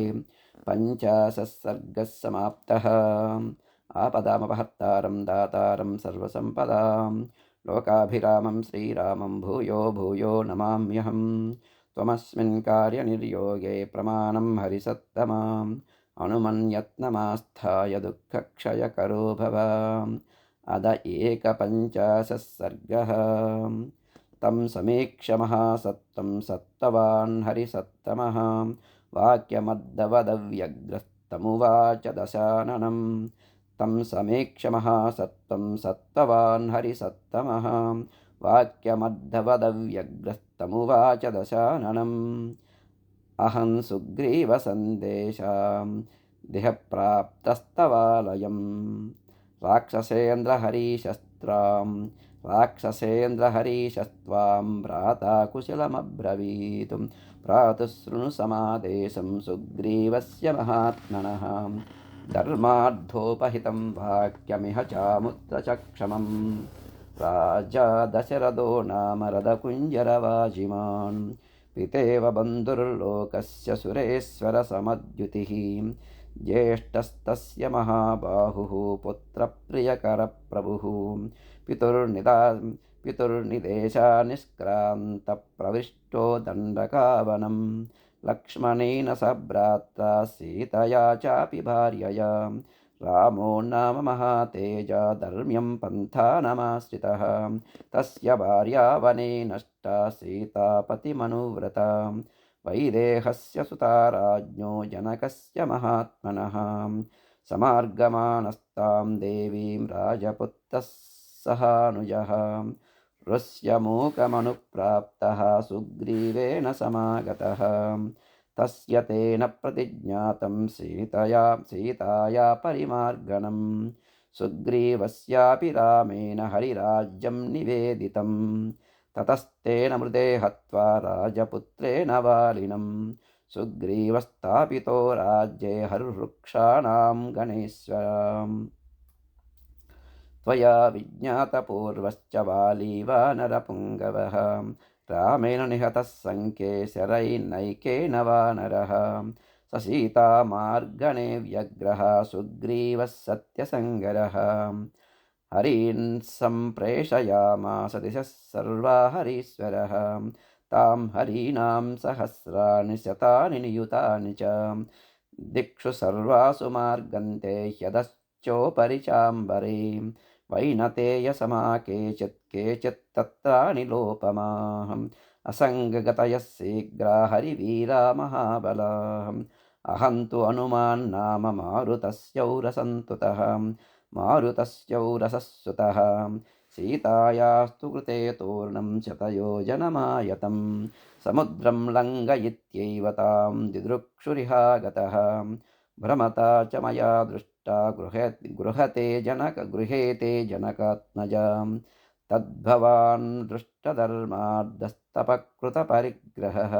50 सर्गः समाप्तः। आपदामपहर्तारं दातारं सर्वसम्पदां लोकाभिरामं श्रीरामं भूयो भूयो नमाम्यहं त्वमस्मिन् कार्यनिर्योगे प्रमाणं हरिसत्तमाम् अनुमन्यत्नमास्थाय दुःखक्षयकरो भव। अद 51 सर्गः। तं समीक्ष्य महासत्त्वं सत्त्ववान् हरिसत्तमः वाक्यमद्दवदव्यग्रस्तमुवाच दशाननं तं समीक्ष्य महासत्त्वं सत्त्ववान् हरिसत्तमः वाक्यमद्दवदव्यग्रस्तमुवाच दशाननम् अहं सुग्रीवसन्देशां देहप्राप्तस्तवालयं राक्षसेन्द्रहरीशस्त्वां भ्राता कुशलमब्रवीतुं प्रातुशृणु समादेशं सुग्रीवस्य महात्मनः धर्मार्थोपहितं वाक्यमिह चामुत्र चक्षमं राजा दशरथो नाम रथकुञ्जरवाजिमान् पितेव बन्धुर्लोकस्य सुरेश्वरसमद्युतिः ज्येष्ठस्तस्य महाबाहुः पुत्रप्रियकरप्रभुः पितुर्निदेशान्निष्क्रान्तप्रविष्टो दण्डकावनं लक्ष्मणेन सभ्रात्रा सीतया चापि भार्यया रामो नाम महातेजा धर्म्यं पन्थानमाश्रितः तस्य भार्या वने नष्टा सीतापतिमनुव्रता वैदेहस्य सुता राज्ञो जनकस्य महात्मनः समार्गमानस्तां देवीं राजपुत्रः सहानुजः ऋष्यमूकमनुप्राप्तः सुग्रीवेण समागतः तस्य तेन प्रतिज्ञातं सीताया परिमार्गणं सुग्रीवस्यापि रामेण हरिराज्यं निवेदितं ततस्तेन मृदे हत्वा राजपुत्रेण वालिनं सुग्रीवस्तापितो राज्ये हरिवृक्षाणां गणेश्वरम् त्वया विज्ञातपूर्वश्च वाली वानरपुङ्गवः रामेण निहतः सङ्ख्ये शरैर्नैकेन वानरः स सीतामार्गणे व्यग्रः सुग्रीवः सत्यसङ्गरः हरीन् सम्प्रेषयामास दिशः सर्वा हरीश्वरः तां हरीणां सहस्राणि शतानि नियुतानि च दिक्षु सर्वासु मार्गन्ते ह्यदश्चोपरि चाम्बरे वैनतेयसमा केचित् तत्रानिलोपमाः असङ्गगतयः शीघ्रा हरिवीरा महाबलाः अहं तु हनुमान् नाम मारुतस्यौरसन्तुतः मारुतस्यौरसः सीतायास्तु कृते तूर्णं शतयोजनमायतं समुद्रं लङ्घयित्यैव तां दिदृक्षुरिहागतः भ्रमता च मया दृष्टा गृहेते जनकात्मजां तद्भवान् दृष्टधर्मार्धस्तपकृतपरिग्रहः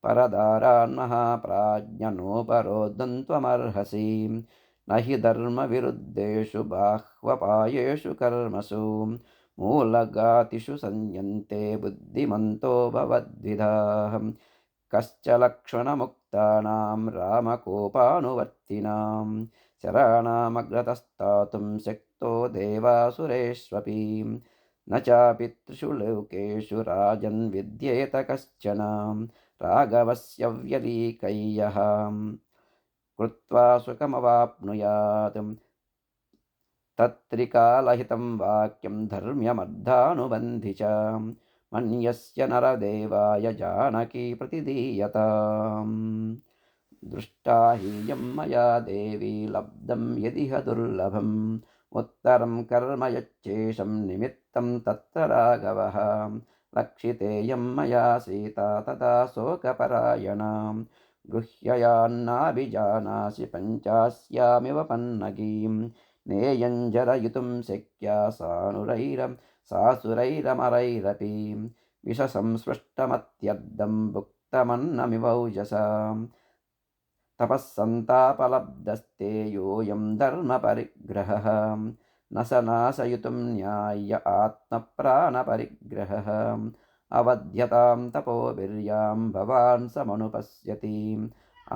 परदारान् महाप्राज्ञनोपरोद्धं त्वमर्हसि न हि धर्मविरुद्धेषु बाह्वपायेषु कर्मसु मूलगातिषु संयन्ते बुद्धिमन्तो भवद्विधाः कश्च लक्ष्मणमुक्तानां रामकोपानुवर्तिनां शराणामग्रतस्तातुं शक्तो देवासुरेष्वपि न चापि त्रिषु लोकेषु राजन् विद्येत कश्चन राघवस्य व्यलीकय्यः कृत्वा सुखमवाप्नुयात् तत्त्रिकालहितं वाक्यं धर्म्यमर्धानुबन्धि च मन्यस्य नरदेवाय जानकी प्रतिदीयताम् दृष्टा हीयं मया देवी लब्धं यदिह दुर्लभम् उत्तरं कर्म यच्चेषं निमित्तं तत्र राघवः लक्षितेयं मया सीता तदा शोकपरायणां गृह्ययान्नाभिजानासि पञ्चास्यामिव पन्नगीं नेयञ्जरयितुं शक्या सासुरैरमरैरपि विषसंस्पृष्टमत्यर्धं भुक्तमन्नमिवौजसाम् तपःसन्तापलब्धस्ते योऽयं धर्मपरिग्रहः न स नाशयितुं न्याय्य आत्मप्राणपरिग्रहः अवध्यतां तपोवीर्यां भवान् समनुपश्यति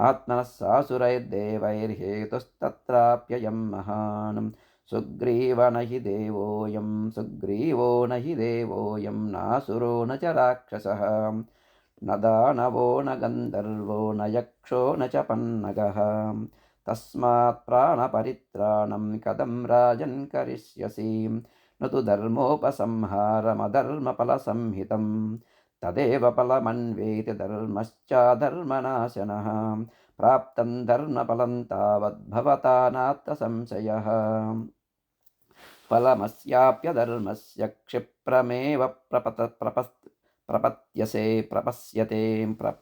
आत्मनः सासुरैर्देवैर्हेतुस्तत्राप्ययं महान् सुग्रीवो न हि देवोऽयं नासुरो न च राक्षसः न दानवो न गन्धर्वो न यक्षो न च पन्नगः तस्मात् प्राणपरित्राणं कथं राजन् करिष्यसि न तु धर्मोपसंहारमधर्मफलसंहितं तदेव फलमन्वेति धर्मश्चाधर्मनाशनः प्राप्तं धर्मफलं तावद्भवता नात्र संशयः फलमस्याप्यधर्मस्य क्षिप्रमेव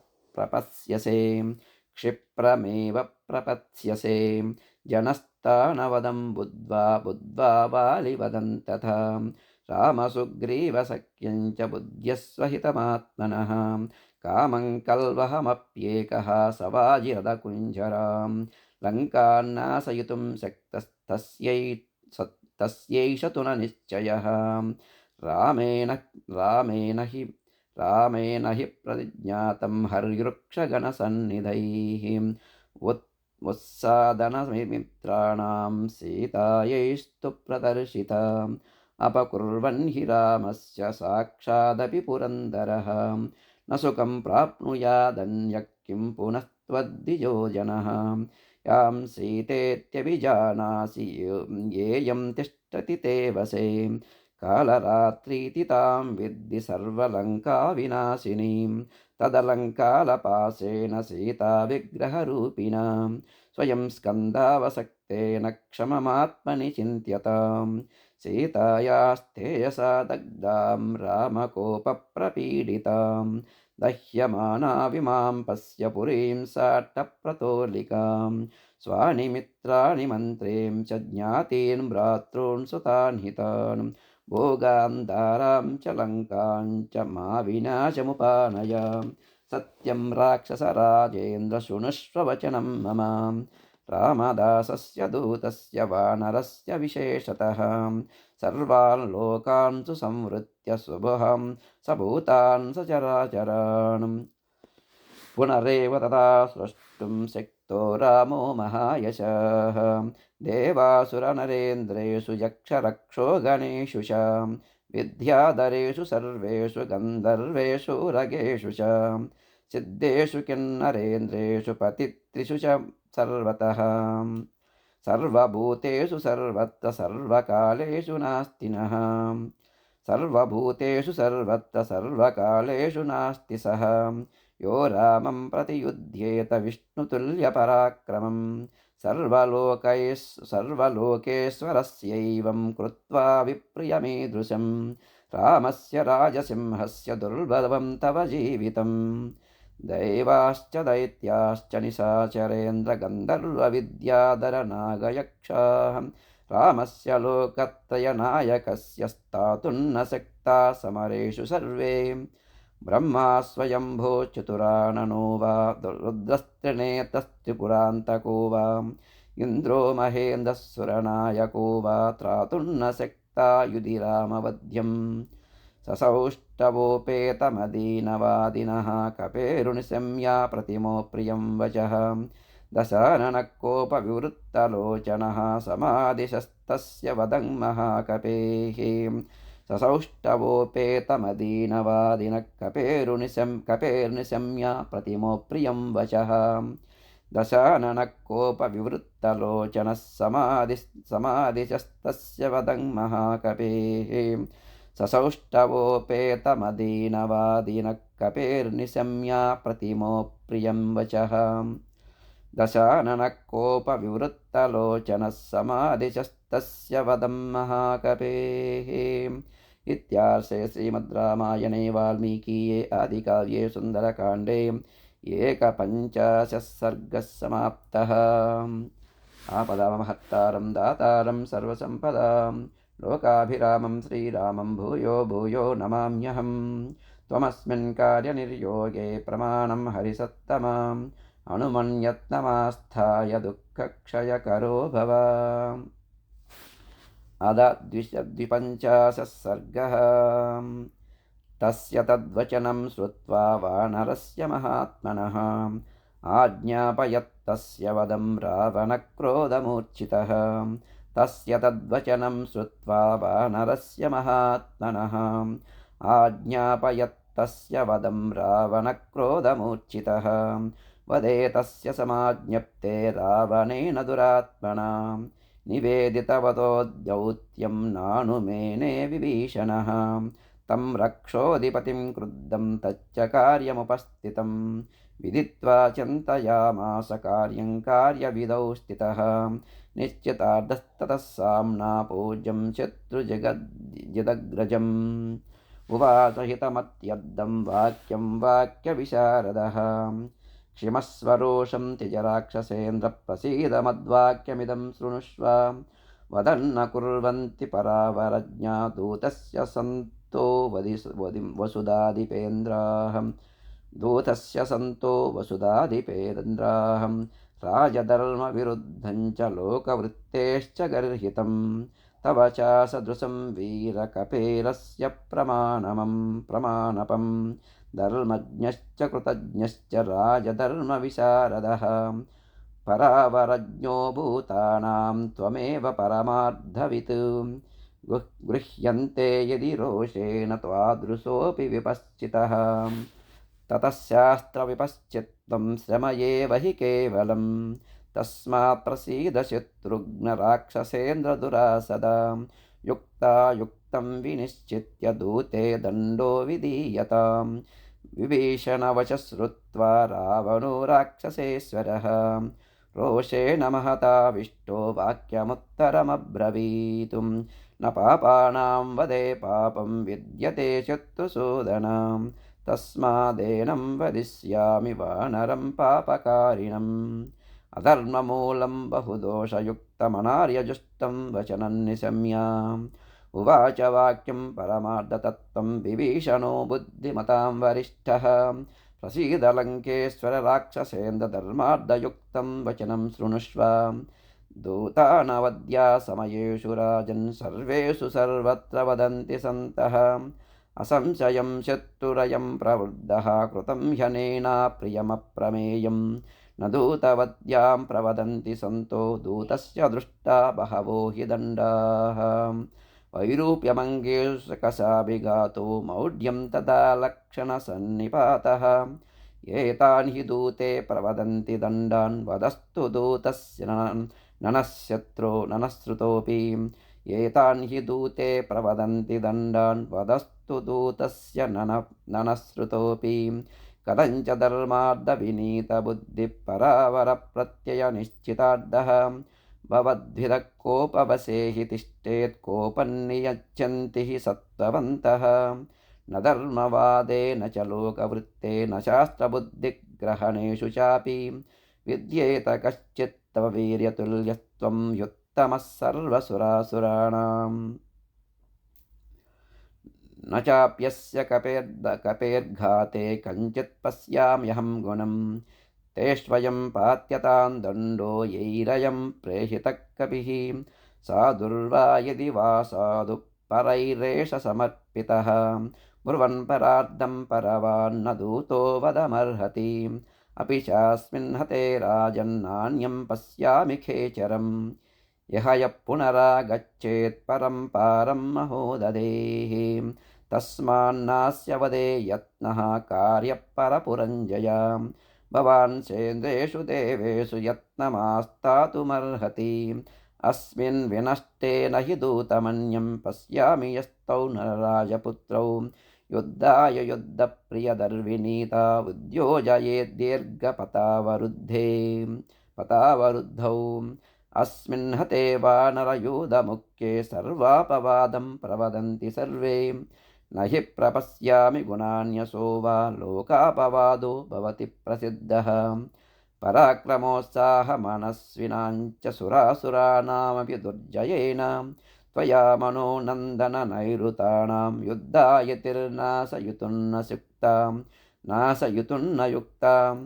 प्रपस्यसे क्षिप्रमेव प्रपत्स्यसे जनस्तानवदं बुद्ध्वा बालिवदं तथा रामसुग्रीवसख्यं च बुद्ध्यस्व हितमात्मनः कामं कल्वहमप्येकः सवाजिरदकुञ्जरां लङ्कान्नाशयितुं शक्तस्तस्यैष तु न निश्चयः रामेण हि प्रतिज्ञातं हर्यवृक्षगणसन्निधैः उत्सादनमित्राणां सीतायैस्तु प्रदर्शिता अपकुर्वन् हि रामस्य साक्षादपि पुरन्दरः न सुखं प्राप्नुयादन्यः किं पुनः त्वद्विजो जनः यां सीतेत्यभिजानासि येयं तिष्ठति ते वशे कालरात्रीति तां विद्धि सर्वलङ्काविनाशिनीं तदलङ्कालपाशेन सीताविग्रहरूपिणा स्वयं स्कन्धावसक्तेन क्षममात्मनि चिन्त्यताम् सीतायास्तेजसा दग्धां रामकोपप्रपीडितां दह्यमाना विमां पश्य पुरीं साट्टप्रतोलिकां स्वानि मित्राणि मन्त्रीं च ज्ञातीन् भ्रातॄन् सुतान् हितान् भोगां दारां च लङ्कां च मा विनाशमुपानय सत्यं राक्षसराजेन्द्र शृणुष्व वचनं मम रामदासस्य दूतस्य वानरस्य विशेषतः सर्वान् लोकान् सुसंवृत्य सुभुहं सभूतान् सचराचरान् पुनरेव तथा स्रष्टुं शक्तो रामो महायशः देवासुरनरेन्द्रेषु यक्षरक्षो गणेषु च विद्याधरेषु सर्वेषु गन्धर्वेषु रगेषु च सिद्धेषु किन्नरेन्द्रेषु पतित्रिषु च सर्वतः सर्वभूतेषु सर्वत्र सर्वकालेषु नास्तिनः सर्वभूतेषु सर्वत्र सर्वकालेषु नास्ति सः यो रामं प्रतियुध्येत विष्णुतुल्यपराक्रमं सर्वलोकेश्वरस्यैवं कृत्वा विप्रियमीदृशं रामस्य राजसिंहस्य दुर्लभं तव जीवितम् दैवाश्च दैत्याश्च निशाचरेन्द्रगन्धर्वविद्याधरनागयक्षाः रामस्य लोकत्रयनायकस्य स्थातुन्न शक्ता समरेषु सर्वे ब्रह्मा स्वयंभो चतुराननो वा रुद्रस्त्रिनेत्रस्त्रिपुरान्तको वा इन्द्रो महेन्द्रसुरनायको वा त्रातुन्न शक्ता युधि रामवध्यम् ससौष्ठवोपेतमदीनवादिनः कपेरुनिशम्या प्रतिमो प्रियं वचः दशाननकोपविवृत्तलोचनः समादिशस्तस्य वदं महाकपेः ससौष्ठवोपेतमदीनवादिनः कपेर्निशम्या प्रतिमो प्रियं वचः दशाननकोपविवृत्तलोचनः समादिशस्तस्य वदं महाकपेः ससौष्ठवोपेतमदीनवादिनः कपेर्निशम्या प्रतिमो प्रियं वचः दशाननकोपविवृत्तलोचनः समादिशस्तस्य वदं महाकपेः। इत्यार्षे श्रीमद् रामायणे वाल्मीकीये आदिकाव्ये सुन्दरकाण्डे 51 सर्गः समाप्तः। आपदामहत्तारं दातारं सर्वसम्पदां लोकाभिरामं श्रीरामं भूयो भूयो नमाम्यहम् त्वमस्मिन् कार्यनिर्योगे प्रमाणं हरिसत्तमाम् अनुमन्यत्नमास्थाय दुःखक्षयकरो भव। द्विपञ्चाशः सर्गः। तस्य तद्वचनं श्रुत्वा वानरस्य महात्मनः आज्ञापयत्तस्य वदं रावणक्रोधमूर्छितः। तस्य तद्वचनं श्रुत्वा वानरस्य महात्मनः आज्ञापयत्तस्य वदं रावणक्रोधमूर्छितः। वदे तस्य समाज्ञप्ते रावणेन दुरात्मना निवेदितवतोद्यौत्यं नानुमेने विभीषणः। तं रक्षोऽधिपतिं क्रुद्धं तच्च कार्यमुपस्थितं विदित्वा चिन्तयामास कार्यं कार्यविधौ स्थितः। निश्चितार्थस्ततः साम्ना पूज्यं शत्रुजगद्जिदग्रजम् उवाच हितमत्यब्दं वाक्यं वाक्यविशारदः। क्षिमस्वरोषं त्यज राक्षसेन्द्रप्रसीद मद्वाक्यमिदं शृणुष्व। वदन्न कुर्वन्ति परावरज्ञा दूतस्य सन्तो वसुधाधिपेन्द्राहं दूतस्य सन्तो वसुधाधिपेन्द्राहं राजधर्मविरुद्धं च लोकवृत्तेश्च गर्हितं। तव चासदृशं वीरकपेरस्य प्रमाणपं धर्मज्ञश्च कृतज्ञश्च राजधर्मविशारदः। परावरज्ञो भूतानां त्वमेव परमार्धवित् गृह्यन्ते यदि रोषेण त्वादृशोऽपि विपश्चितः। ततः शास्त्रविपश्चित्त्वं श्रम एव हि केवलं तस्मात् प्रसीद शत्रुघ्न राक्षसेन्द्रदुरासदा। युक्तायुक्तं विनिश्चित्य दूते दण्डो विधीयताम्। विभीषणवच श्रुत्वा रावणो राक्षसेश्वरः रोषेण महताविष्टो वाक्यमुत्तरमब्रवीतुं। न पापानां वदे पापं विद्यते शत्रुसूदनां तस्मादेनं वदिष्यामि वानरं पापकारिणम्। अधर्ममूलं बहुदोषयुक्तमनार्यजुष्टं वचनं निशम्याम् उवाच वाक्यं परमार्थतत्त्वं विभीषणो बुद्धिमतां वरिष्ठः। प्रसीद लङ्केश्वर राक्षसेन्द्रधर्मार्थयुक्तं वचनं शृणुष्व। दूतानवद्या समयेषु राजन् सर्वेषु सर्वत्र वदन्ति सन्तः। असंशयं शत्रुरयं प्रवृद्धः कृतं ह्यनेना प्रियमप्रमेयं। न दूतवद्यां प्रवदन्ति सन्तो दूतस्य दृष्टा बहवो हि दण्डाः। वैरूप्यमङ्गेशकशाभिघातो मौढ्यं तदा लक्षणसन्निपातः। एतान् हि दूते प्रवदन्ति दण्डान् वदस्तु दूतस्य ननश्रुतोऽपि। एतान् हि दूते प्रवदन्ति दण्डान् वदस्तु दूतस्य ननश्रुतोऽपि। कथञ्च धर्मार्थविनीतबुद्धिः परावरप्रत्ययनिश्चितार्थः। भवद्भिदः कोपवशेहि तिष्ठेत् कोपन्नियच्छन्ति हि सत्त्ववन्तः। न धर्मवादेन च लोकवृत्तेन शास्त्रबुद्धिग्रहणेषु चापि विद्येत कश्चित् तव वीर्यतुल्यत्वं युत्तमः सर्वसुरासुराणाम्। न चाप्यस्य कपेर्घाते कञ्चित् पश्याम्यहं गुणम्। तेष्वयं पात्यतां दण्डो यैरयं प्रेषितः कपिः। साधुर्वा यदि वा साधु परैरेष समर्पितः। ब्रुवन् परार्धं परवान्न दूतो वदमर्हति। अपि चास्मिन् हते राजन्नान्यं पश्यामि खेचरम्। यः पुनरागच्छेत् परं पारं महोदधेः। तस्मान्नास्य वदे यत्नः कार्यपरपुरञ्जया। भवान् सेन्द्रेषु देवेषु यत्नमास्तातुमर्हति। अस्मिन् विनष्टेन हि दूतमन्यं पश्यामि यस्तौ नरराजपुत्रौ। युद्धाय युद्धप्रियदर्विनीता उद्योजयेद्दीर्घपतावरुद्धौ। अस्मिन् हते वानरयूथमुख्ये सर्वापवादं प्रवदन्ति सर्वे। न हि प्रपश्यामि गुणान्यसो वा लोकापवादो भवति प्रसिद्धः। पराक्रमोत्साहमनस्विनाञ्च सुरासुराणामपि दुर्जयेन त्वया मनोनन्दननैऋताणां युद्धायतिर्नाशयितुं नाशयितुं युक्तां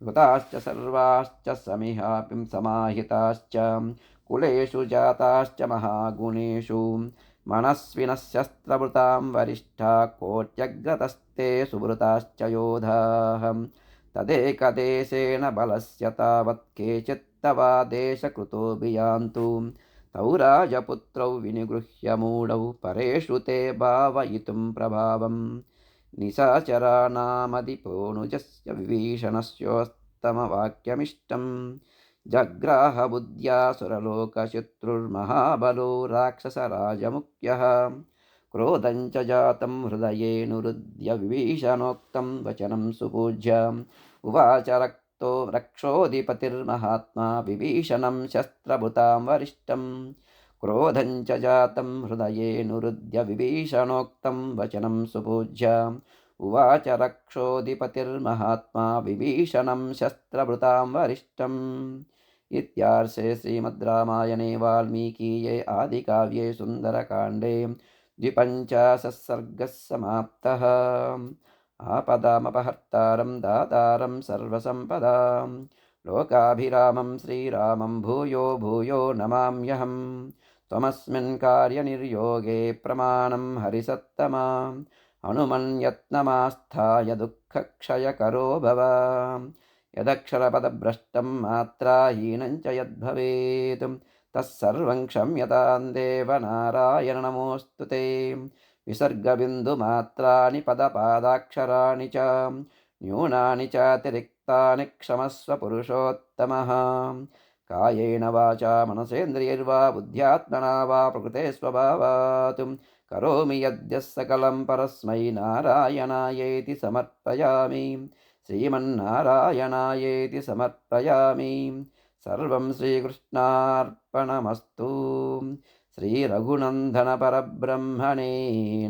कृताश्च सर्वाश्च समिहापिं समाहिताश्च कुलेषु जाताश्च महागुणेषु मनस्विनः वरिष्ठा कोट्यग्रतस्ते सुवृताश्च योधाः तदेकदेशेन बलस्य तावत् केचित्तवादेशकृतो वियान्तु तौ राजपुत्रौ विनिगृह्य मूढौ परेषु ते भावयितुं प्रभावम् निशाचराणामधिपोऽनुजस्य विभीषणस्योत्तमवाक्यमिष्टम् जग्राहबुद्ध्या सुरलोकशत्रुर्महाबलो राक्षसराजमुख्यः क्रोधञ्च जातं हृदयेऽनुरुध्य विभीषणोक्तं वचनं सुपूज्य उवाच रक्षोऽधिपतिर्महात्मा विभीषणं शस्त्रभृतां वरिष्ठम् क्रोधञ्च जातं हृदयेऽनुरुध्य विभीषणोक्तं वचनं सुपूज्य उवाच रक्षोऽधिपतिर्महात्मा विभीषणं शस्त्रभृतां वरिष्ठम् इत्यार्षे श्रीमद् रामायणे वाल्मीकीये आदिकाव्ये सुन्दरकाण्डे 25 सर्गः समाप्तः। आपदामपहर्तारं दातारं सर्वसम्पदां लोकाभिरामं श्रीरामं भूयो भूयो नमाम्यहं त्वमस्मिन् कार्यनिर्योगे प्रमाणं हरिसत्तमा हनुमन्यत्नमास्थाय दुःखक्षयकरो भव यदक्षरपदभ्रष्टं मात्राहीनं च यद्भवेत् तत्सर्वं क्षम्यतां देव नारायण नमोऽस्तु ते विसर्गबिन्दुमात्राणि पदपादाक्षराणि च न्यूनानि चातिरिक्तानि क्षमस्व पुरुषोत्तमः कायेन वाचा मनसेन्द्रियैर्वा बुद्ध्यात्मना वा प्रकृते स्वभावात् करोमि यद्यः सकलं परस्मै नारायणायेति समर्पयामि श्रीमन्नारायणायेति समर्पयामि सर्वं श्रीकृष्णार्पणमस्तु श्रीरघुनन्दन परब्रह्मणे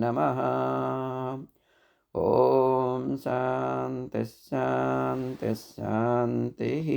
नमः। ॐ शान्तिः शान्तिः शान्तिः।